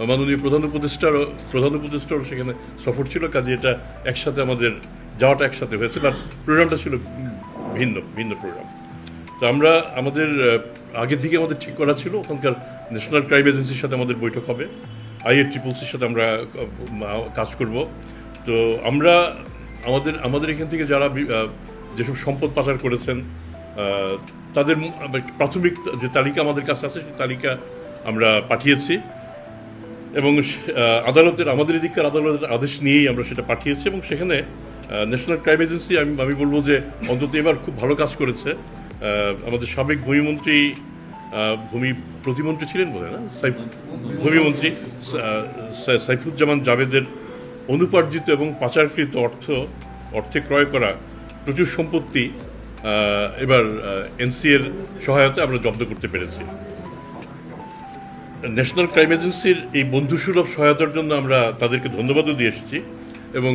মাননীয় প্রধান উপদেষ্টারও সেখানে সফর ছিল, কাজে এটা একসাথে আমাদের যাওয়াটা একসাথে হয়েছে, বাট প্রোগ্রামটা ছিল ভিন্ন প্রোগ্রাম। তো আমরা আমাদের আগে থেকে আমাদের ঠিক করা ছিল ওখানকার ন্যাশনাল ক্রাইম এজেন্সির সাথে আমাদের বৈঠক হবে, IACCCর সাথে আমরা কাজ করব। তো আমরা আমাদের এখান থেকে যারা যেসব সম্পদ পাচার করেছেন তাদের প্রাথমিক যে তালিকা আমাদের কাছে আছে সেই তালিকা আমরা পাঠিয়েছি, এবং আমাদের এদিককার আদালতের আদেশ নিয়েই আমরা সেটা পাঠিয়েছি, এবং সেখানে ন্যাশনাল ক্রাইম এজেন্সি আমি বলবো যে অন্তত এবার খুব ভালো কাজ করেছে। আমাদের সাবেক ভূমি প্রতিমন্ত্রী ছিলেন বোধহয় না, ভূমিমন্ত্রী সাইফুজ্জামান জাভেদের অনুপার্জিত এবং পাচারকৃত অর্থে ক্রয় করা প্রচুর সম্পত্তি এবার NCA-র সহায়তায় আমরা জব্দ করতে পেরেছি। ন্যাশনাল ক্রাইম এজেন্সির এই বন্ধুসুলভ সহায়তার জন্য আমরা তাদেরকে ধন্যবাদও দিয়ে এসেছি, এবং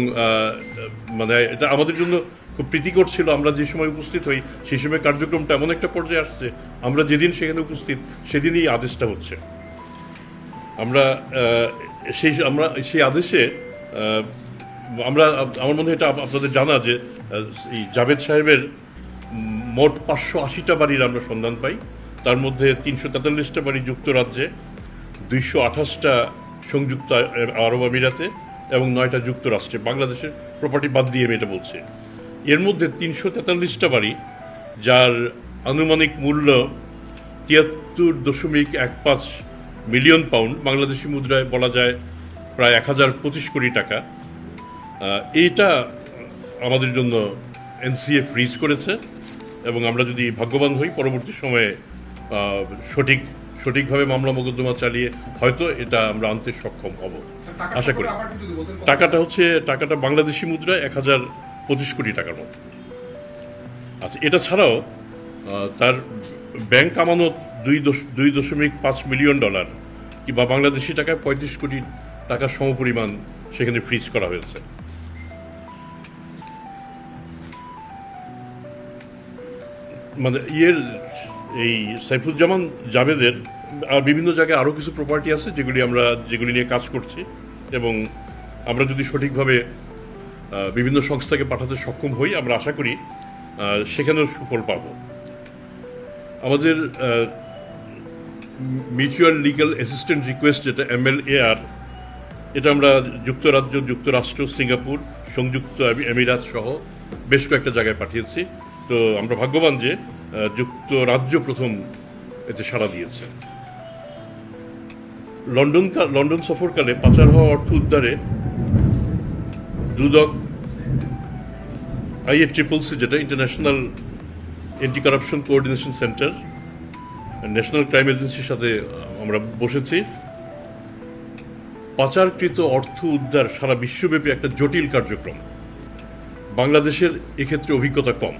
মানে এটা আমাদের জন্য খুব প্রীতিকর ছিল। আমরা যে সময় উপস্থিত হই সেই সময় কার্যক্রমটা এমন একটা পর্যায়ে আসছে, আমরা যেদিন সেখানে উপস্থিত সেদিনই আদেশটা হচ্ছে। আমরা সেই আদেশে আমার মনে হয় এটা আপনাদের জানা যে এই জাভেদ সাহেবের মোট 580টা বাড়ির আমরা সন্ধান পাই, তার মধ্যে 343টা বাড়ি যুক্তরাজ্যে, 228টা সংযুক্ত আরব আমিরাতে এবং 9টা যুক্তরাষ্ট্রে। বাংলাদেশের প্রপার্টি বাদ দিয়ে আমি এটা বলছি। এর মধ্যে 343টা বাড়ি যার আনুমানিক মূল্য 73.15 মিলিয়ন পাউন্ড, বাংলাদেশি মুদ্রায় বলা যায় প্রায় 1025 কোটি টাকা। এইটা আমাদের জন্য NCA ফ্রিজ করেছে, এবং আমরা যদি ভাগ্যবান হই পরবর্তী সময়ে সঠিকভাবে মামলা মোকদ্দমা চালিয়ে হয়তো এটা আমরা আনতে সক্ষম হব আশা করি। টাকাটা বাংলাদেশি মুদ্রায় 1025 কোটি টাকার মতো। আচ্ছা, এটা ছাড়াও তার ব্যাংক আমানত $2.5 মিলিয়ন কিংবা বাংলাদেশি টাকায় 35 কোটি টাকার সমপরিমাণ সেখানে ফ্রিজ করা হয়েছে। মানে এই সাইফুজ্জামান জাভেদের বিভিন্ন জায়গায় আরও কিছু প্রপার্টি আছে যেগুলি নিয়ে কাজ করছি, এবং আমরা যদি সঠিকভাবে বিভিন্ন সংস্থাকে পাঠাতে সক্ষম হই আমরা আশা করি সেখানেও সুফল পাব। আমাদের মিউচুয়াল লিগ্যাল অ্যাসিস্ট্যান্ট রিকোয়েস্ট যেটা MLAR, এটা আমরা যুক্তরাজ্য, যুক্তরাষ্ট্র, সিঙ্গাপুর, সংযুক্ত আমিরাত সহ বেশ কয়েকটা জায়গায় পাঠিয়েছি। তো আমরা ভাগ্যবান যে যুক্তরাজ্য প্রথম এতে সাড়া দিয়েছে। লন্ডন সফরকালে পাচার হওয়া অর্থ উদ্ধারে দুদক, IACCC যেটা international anti corruption coordination centre, national crime এজেন্সির সাথে আমরা বসেছি। পাচারকৃত অর্থ উদ্ধার সারা বিশ্বব্যাপী একটা জটিল কার্যক্রম, বাংলাদেশের এক্ষেত্রে অভিজ্ঞতা কম।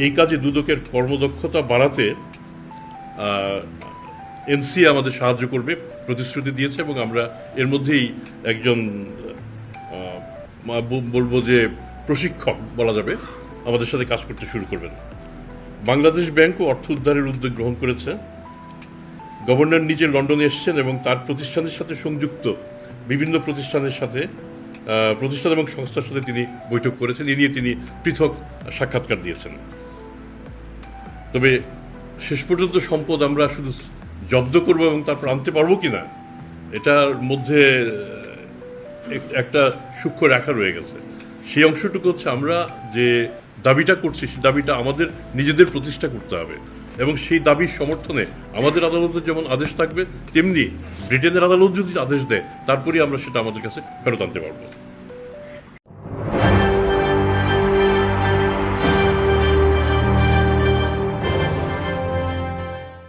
এই কাজে দুদকের কর্মদক্ষতা বাড়াতে NCA আমাদের সাহায্য করবে প্রতিশ্রুতি দিয়েছে, এবং আমরা এর মধ্যেই একজন বলবো যে প্রশিক্ষক বলা যাবে আমাদের সাথে কাজ করতে শুরু করবেন। বাংলাদেশ ব্যাংকও অর্থ উদ্ধারের উদ্যোগ গ্রহণ করেছে। গভর্নর নিজে লন্ডনে এসেছেন এবং তার প্রতিষ্ঠানের সাথে সংযুক্ত বিভিন্ন প্রতিষ্ঠান এবং সংস্থার সাথে তিনি বৈঠক করেছেন। এ নিয়ে তিনি পৃথক সাক্ষাৎকার দিয়েছেন। তবে শেষ পর্যন্ত সম্পদ আমরা শুধু জব্দ করব এবং তারপর আনতে পারবো কিনা, এটার মধ্যে একটা সূক্ষ্ম রেখা রয়ে গেছে। সেই অংশটুকু হচ্ছে আমরা যে দাবিটা করছি সেই দাবিটা আমাদের নিজেদের প্রতিষ্ঠা করতে হবে, এবং সেই দাবির সমর্থনে আমাদের আদালতের যেমন আদেশ থাকবে তেমনি ব্রিটেনের আদালত যদি আদেশ দেয় তারপরেই আমরা সেটা আমাদের কাছে ফেরত আনতে পারবো।